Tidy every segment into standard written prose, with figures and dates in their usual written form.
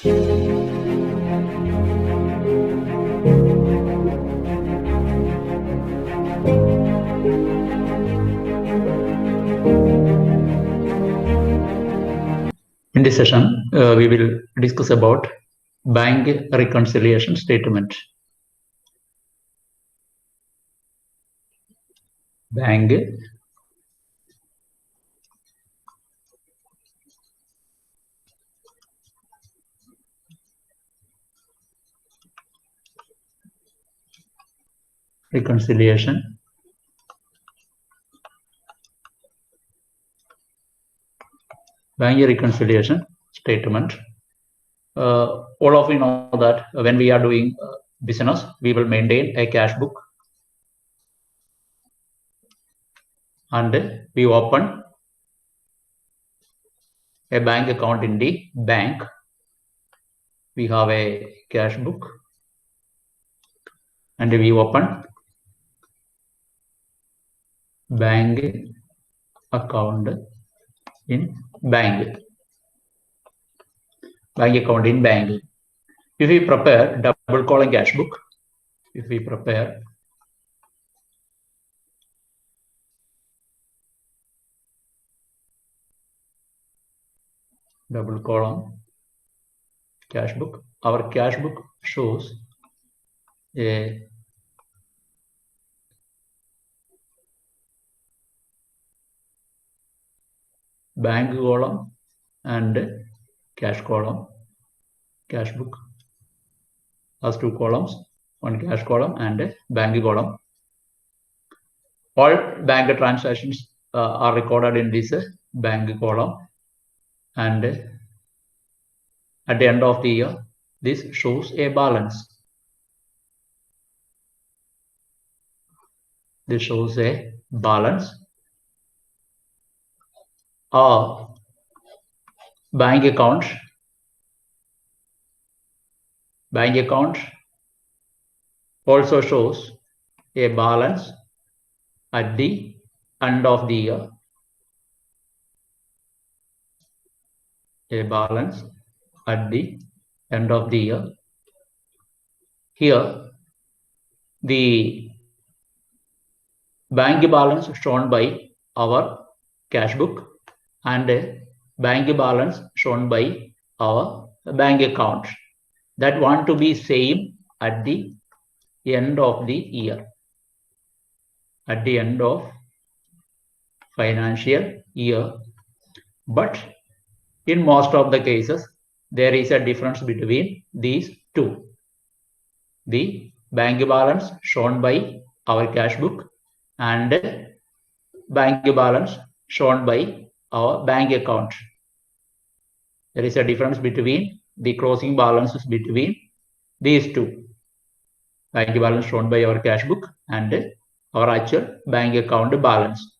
In this session, we will discuss about bank reconciliation statement. Bank reconciliation statement. All of you know that when we are doing business, we will maintain a cash book and we open a bank account in the bank. We have a cash book and we open bank account in bank. Bank account in bank. If we prepare double column cash book, if we prepare double column cash book, our cash book shows a bank column and cash column. Cash book has two columns, one cash column and a bank column. All bank transactions are recorded in this bank column, and at the end of the year, this shows a balance. This shows a balance. Our bank account also shows a balance at the end of the year. A balance at the end of the year. Here, the bank balance shown by our cash book and bank balance shown by our bank account, that want to be same at the end of the year, at the end of financial year. But in most of the cases, there is a difference between these two. The bank balance shown by our cash book and bank balance shown by our bank account. There is a difference between the closing balances between these two. Bank balance shown by our cash book and our actual bank account balance.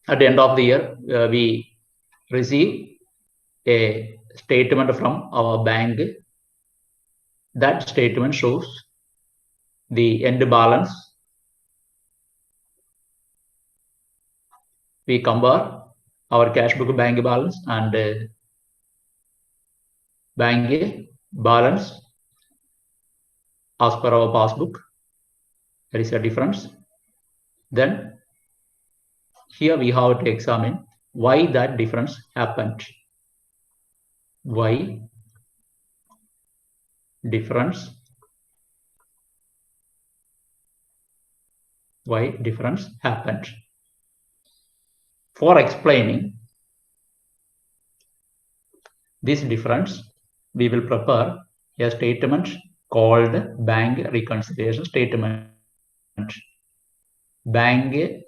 At the end of the year, we receive a statement from our bank. That statement shows the end balance. We compare our cash book bank balance and bank balance as per our passbook. There is a difference. Then here we have to examine why that difference happened. Why difference happened. For explaining this difference, we will prepare a statement called bank reconciliation statement. Bank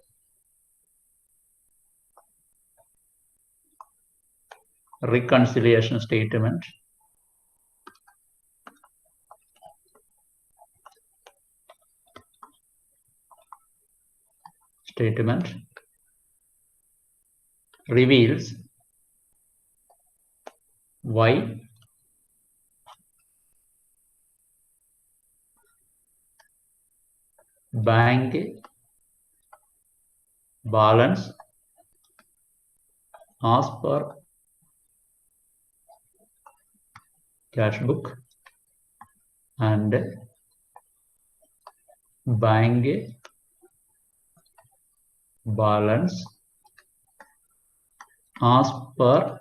reconciliation statement. Reveals why bank balance as per cash book and bank balance as per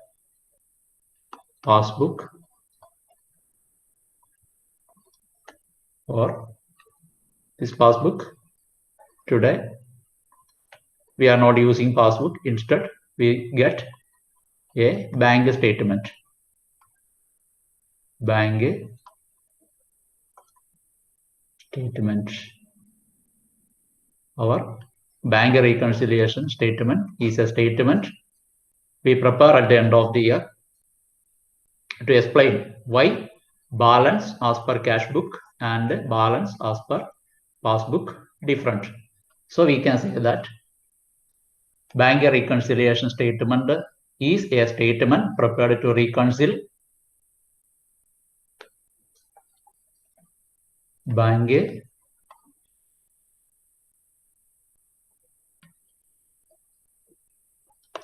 passbook or this passbook. Today we are not using passbook, instead we get a bank statement. Bank statement. Our bank reconciliation statement is a statement we prepare at the end of the year to explain why balance as per cash book and balance as per passbook different. So we can say that bank reconciliation statement is a statement prepared to reconcile bank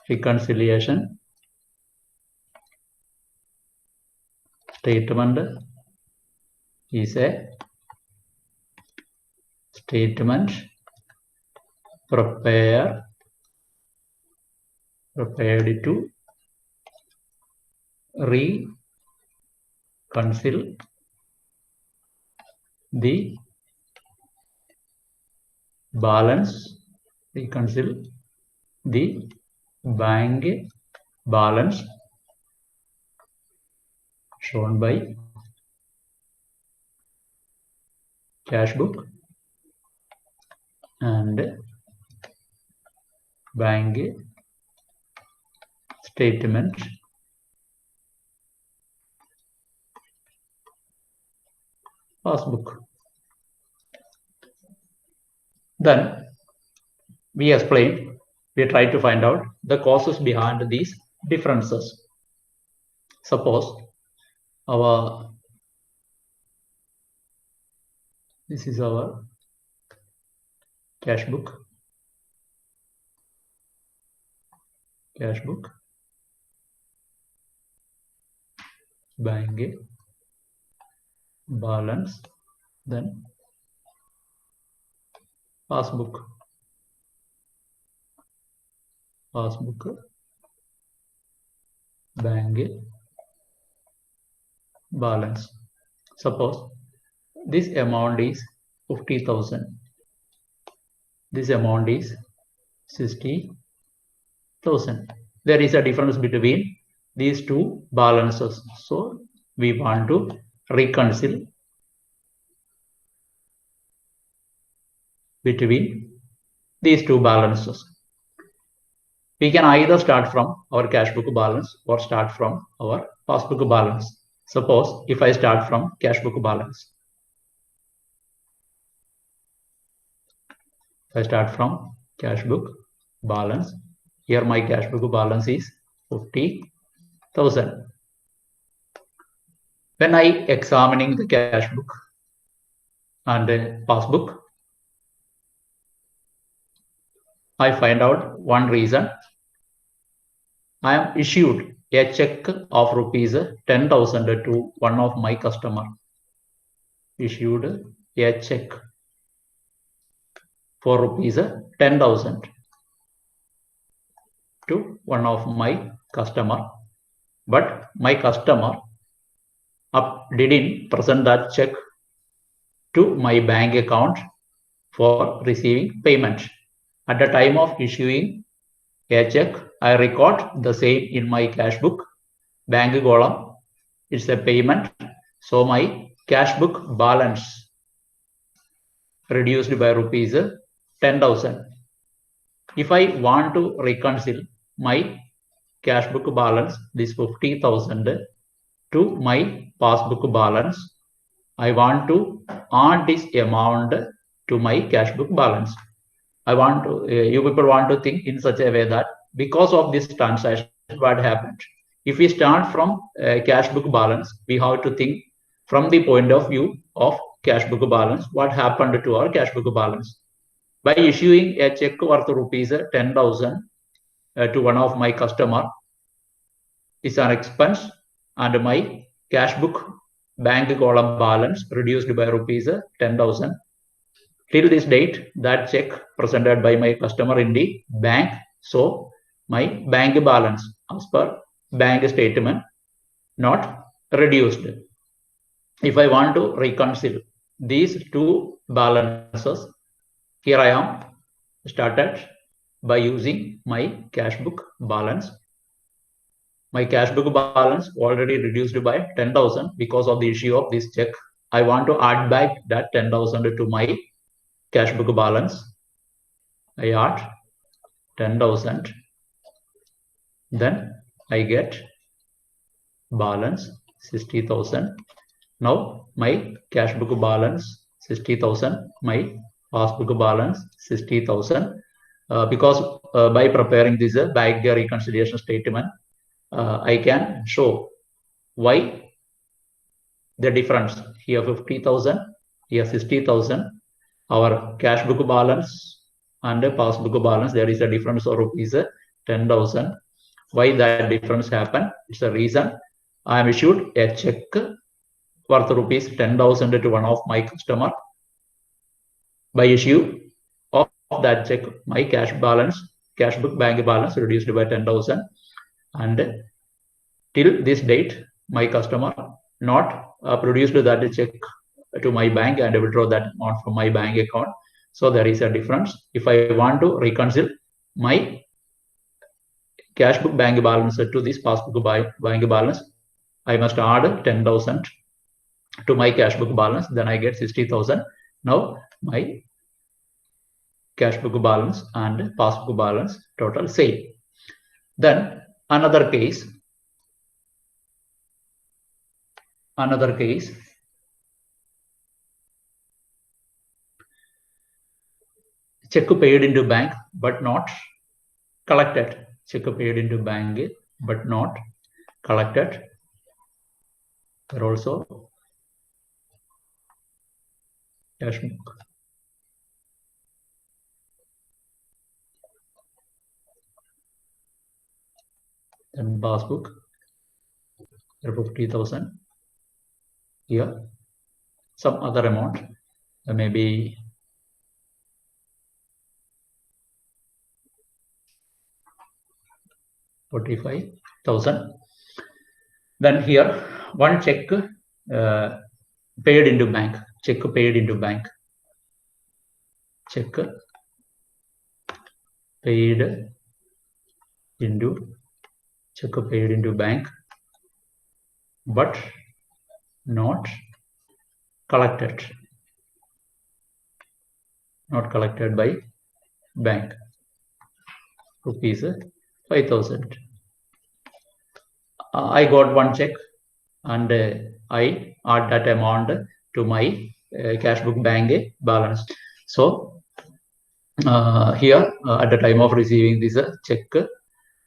reconciliation statement is a statement prepared to reconcile the balance, reconcile the bank balance shown by cash book and bank statement passbook. Then we explain, we try to find out the causes behind these differences. Suppose this is our cash book, bank balance, then passbook, bank balance. Suppose this amount is 50,000. This amount is 60,000. There is a difference between these two balances. So we want to reconcile between these two balances. We can either start from our cash book balance or start from our passbook balance. Suppose if I start from cash book balance. If I start from cash book balance, here my cash book balance is 50,000. When I examining the cash book and the passbook, I find out one reason. I am issued a check of rupees 10,000 to one of my customer. Issued a check for rupees 10,000 to one of my customer, but my customer didn't present that check to my bank account for receiving payment. At the time of issuing a check, I record the same in my cash book bank column. It's a payment, so my cash book balance reduced by rupees 10,000. If I want to reconcile my cash book balance, this 50,000, to my passbook balance, I want to add this amount to my cash book balance. You people want to think in such a way that because of this transaction, what happened? If we start from cash book balance, we have to think from the point of view of cash book balance, what happened to our cash book balance. By issuing a check worth rupees 10,000 to one of my customer is an expense, and my cash book bank column balance reduced by rupees 10,000. Till this date, that check presented by my customer in the bank, so my bank balance as per bank statement not reduced. If I want to reconcile these two balances, here I am started by using my cash book balance. My cash book balance already reduced by 10,000 because of the issue of this check. I want to add back that 10,000 to my cash book balance. I add 10,000. Then I get balance 60,000. Now my cash book balance 60,000, my passbook balance 60,000. Because by preparing this bank reconciliation statement, I can show why the difference here 50,000, here 60,000. Our cash book balance and passbook balance, there is a difference of rupees 10,000. Why that difference happened? It's a reason I am issued a check worth rupees 10,000 to one of my customer. By issue of that check, my cash book bank balance reduced by 10,000, and till this date, my customer not produced that check to my bank and withdraw that amount from my bank account. So there is a difference. If I want to reconcile my cash book bank balance to this passbook bank balance, I must add 10,000 to my cash book balance. Then I get 60,000. Now my cash book balance and passbook balance total same. Then another case, check paid into bank but not collected. Check paid into bank but not collected. There also cash book. Then passbook, 50,000. Here, some other amount, maybe 45,000. Then here, one check paid into bank. Check paid into bank. Check paid into bank, but not collected. Not collected by bank. Rupees 5,000. I got one check and I add that amount to my cash book bank balance. So here at the time of receiving this check,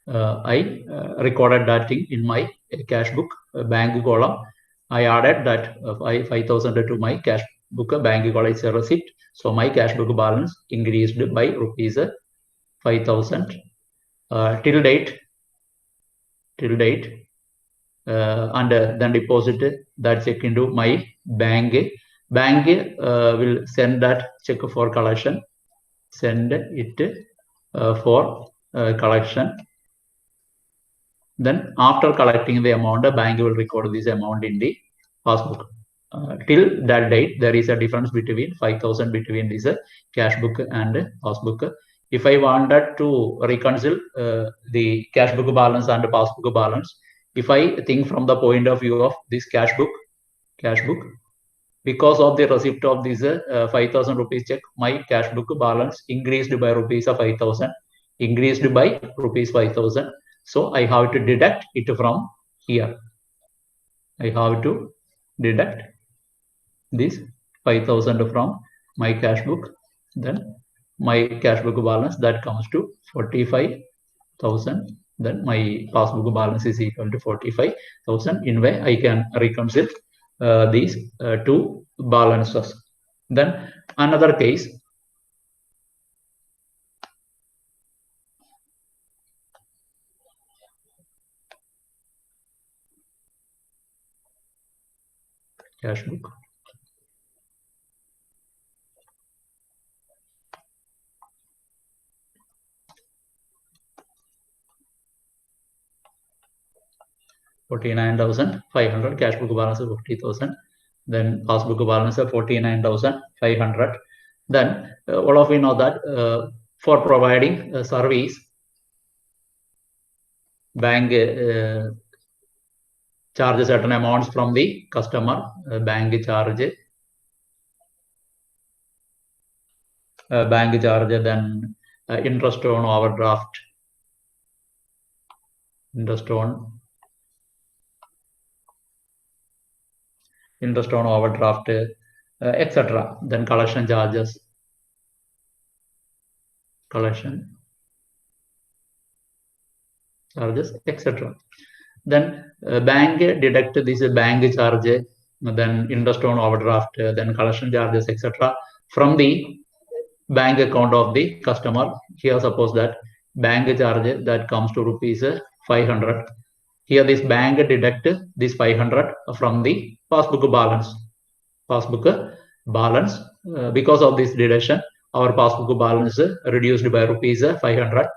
I recorded that thing in my cash book bank column. I added that 5,000 to my cash book bank column. It's a receipt. So my cash book balance increased by rupees 5,000 till date, and then deposit that check into my bank. Bank will send that check for collection. Send it for collection. Then after collecting the amount, the bank will record this amount in the passbook. Till that date, there is a difference between 5,000 between this cash book and passbook. If I wanted to reconcile the cash book balance and passbook balance, if I think from the point of view of this cash book, because of the receipt of this 5,000 rupees check, my cash book balance increased by rupees 5,000, increased by rupees 5,000. So I have to deduct it from here. I have to deduct this 5,000 from my cash book. Then my cash book balance that comes to 45,000. Then my passbook balance is equal to 45,000. In way I can reconcile these two balances. Then another case, cash book. $49,500, cash book balance of 50,000. Then passbook balance of 49,500. Then all of you know that for providing a service, bank charge certain amounts from the customer. Bank charge, then interest on overdraft, interest on overdraft, etc. Then collection charges, etc. Then bank deduct this bank charge, then interest on overdraft, then collection charges, etc. from the bank account of the customer. Here suppose that bank charge that comes to rupees 500. Here this bank deduct this 500 from the passbook balance. Because of this deduction, our passbook balance reduced by rupees 500.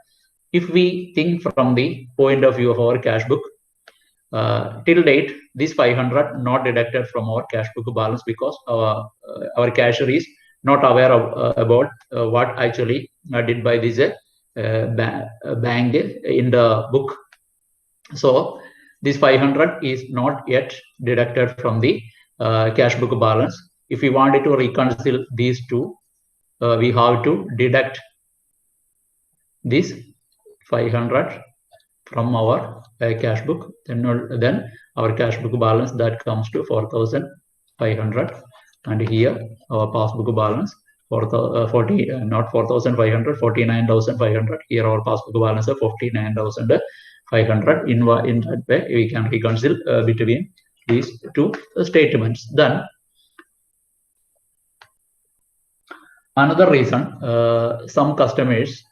If we think from the point of view of our cash book, till date, this 500 not deducted from our cash book balance because our cashier is not aware of about what actually did by this bank in the book. So this 500 is not yet deducted from the cash book balance. If we wanted to reconcile these two, we have to deduct this 500 from our cash book. Then our cash book balance that comes to 4,500, and here our passbook balance not 4,500, 49,500. Here our passbook balance of 49,500. In that way, we can reconcile between these two statements. Then another reason, some customers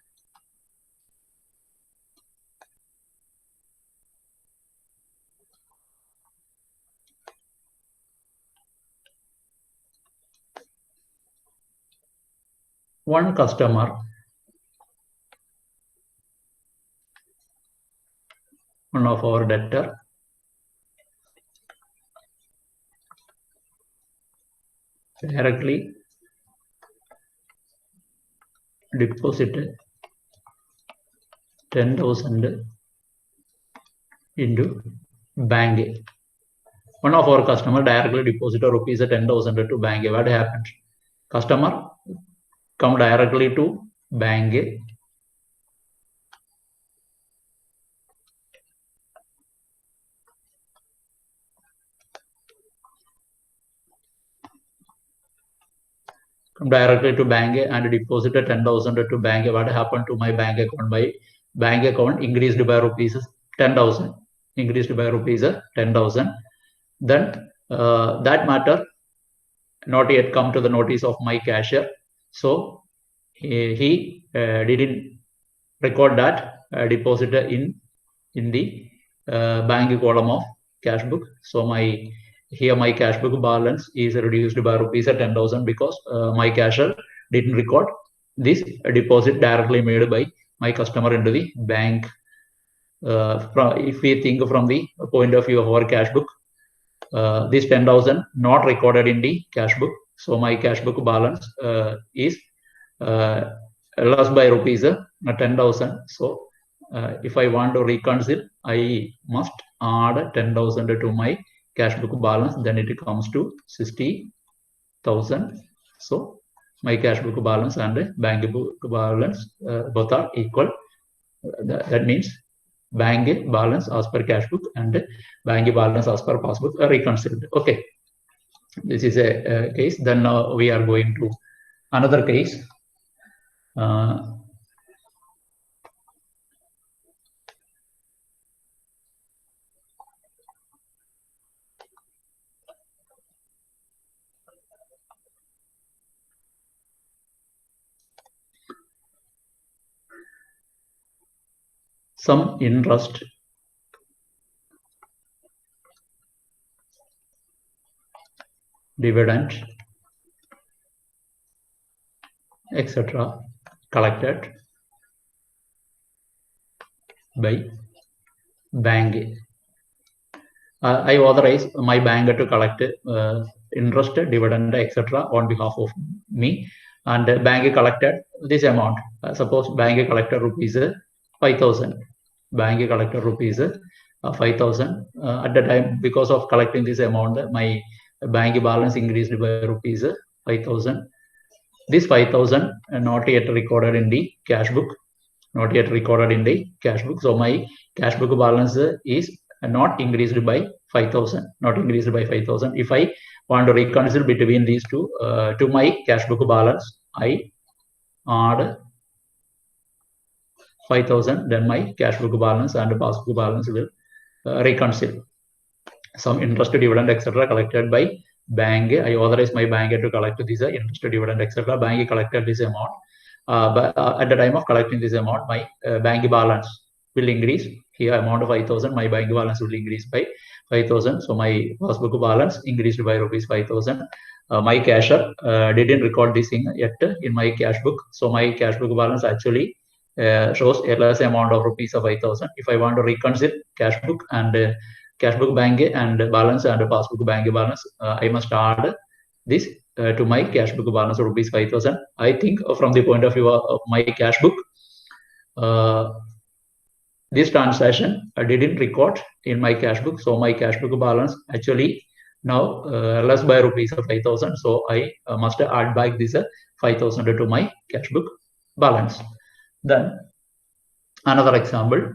one customer, one of our debtor, directly deposited 10,000 into bank. One of our customer directly deposited rupees 10,000 to bank. What happened? Customer come directly to bank, and deposited 10,000 to bank. What happened to my bank account? My bank account increased by rupees 10,000. Then that matter not yet come to the notice of my cashier. So he didn't record that deposit in the bank column of cash book. So my cash book balance is reduced by rupees 10,000 because my cashier didn't record this deposit directly made by my customer into the bank. If we think from the point of view of our cash book, this 10,000 not recorded in the cash book. So my cash book balance is less by rupees 10,000. So if I want to reconcile, I must add 10,000 to my cash book balance. Then it comes to 60,000. So my cash book balance and bank book balance both are equal. That means bank balance as per cash book and bank balance as per passbook are reconciled. Okay, this is a case. Then we are going to another case. Some interest dividend, etc. collected by bank. I authorize my bank to collect interest, dividend, etc. on behalf of me, and bank collected this amount. Suppose bank collected rupees 5,000. Bank collected rupees 5,000. At the time, because of collecting this amount, my bank balance increased by rupees 5,000. This 5,000 not yet recorded in the cash book. Not yet recorded in the cash book. So my cash book balance is not increased by 5,000. Not increased by 5,000. If I want to reconcile between these two to my cash book balance, I add 5,000. Then my cash book balance and passbook balance will reconcile. Some interest, dividend, etc. collected by bank. I authorize my bank to collect this interest, dividend, etc. Bank collected this amount. But at the time of collecting this amount, my bank balance will increase. Here amount of 5,000, my bank balance will increase by 5,000. So my passbook balance increased by rupees 5,000. My cashier didn't record this thing yet in my cash book. So my cash book balance actually shows a less amount of rupees of 5,000. If I want to reconcile cash book and cash book bank and balance and passbook bank balance, I must add this to my cash book balance of rupees 5,000. I think from the point of view of my cash book, this transaction I didn't record in my cash book. So my cash book balance actually now less by rupees 5,000. So I must add back this 5,000 to my cash book balance. Then another example.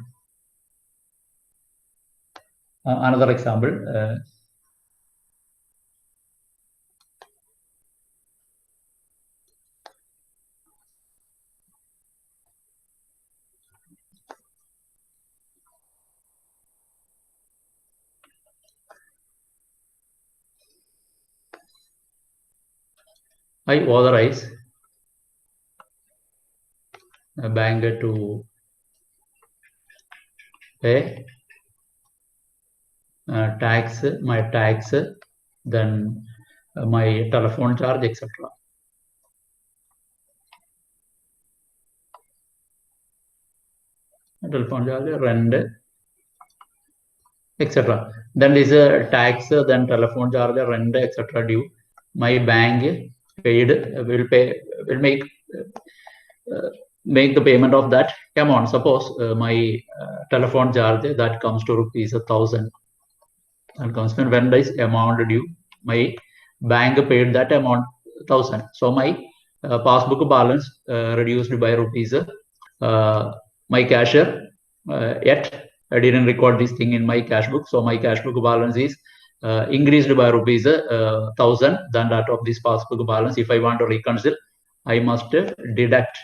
I authorize a bank to pay tax, then my telephone charge, etc. Telephone charge, rent, etc. Then this tax, then telephone charge, rent, etc. due. My bank paid will make the payment of that amount. Suppose my telephone charge that comes to rupees 1,000. And constant when this amount due, my bank paid that amount 1,000. So my passbook balance reduced by rupees. My cashier yet I didn't record this thing in my cash book. So my cash book balance is increased by rupees 1,000 than that of this passbook balance. If I want to reconcile, I must deduct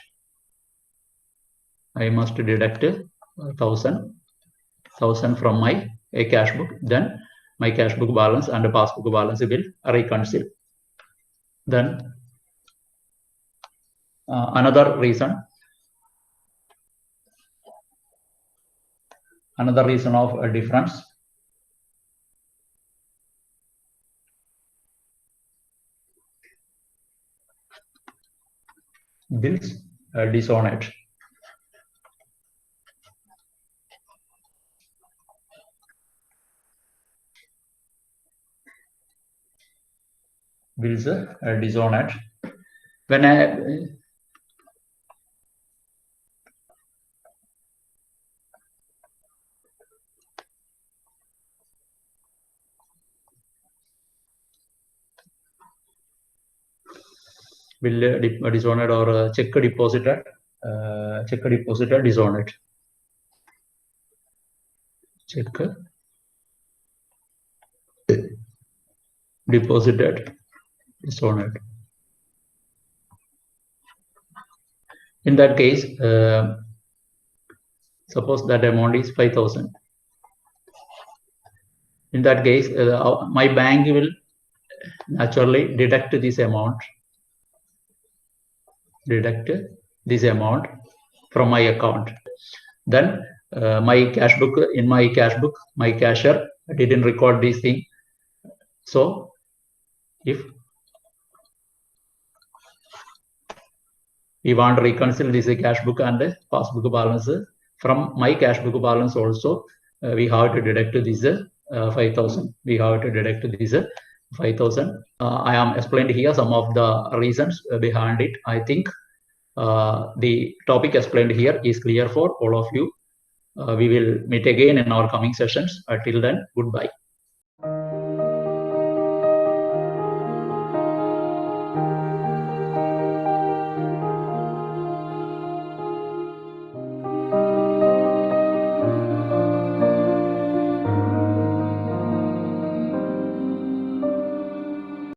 1,000 from my cash book. Then my cash book balance and the passbook balance will reconcile. Then another reason of a difference. Bills dishonored. Bills dishonored. When bill dishonored or check deposited dishonored. Check deposited dishonored. In that case, suppose that amount is 5,000. In that case, my bank will naturally deduct this amount from my account. Then my cash book, my cashier didn't record this thing. So if we want to reconcile this cash book and passbook balance, from my cash book balance also, we have to deduct this 5,000. We have to deduct this 5,000. I am explained here some of the reasons behind it. I think the topic explained here is clear for all of you. We will meet again in our coming sessions. Till then, goodbye.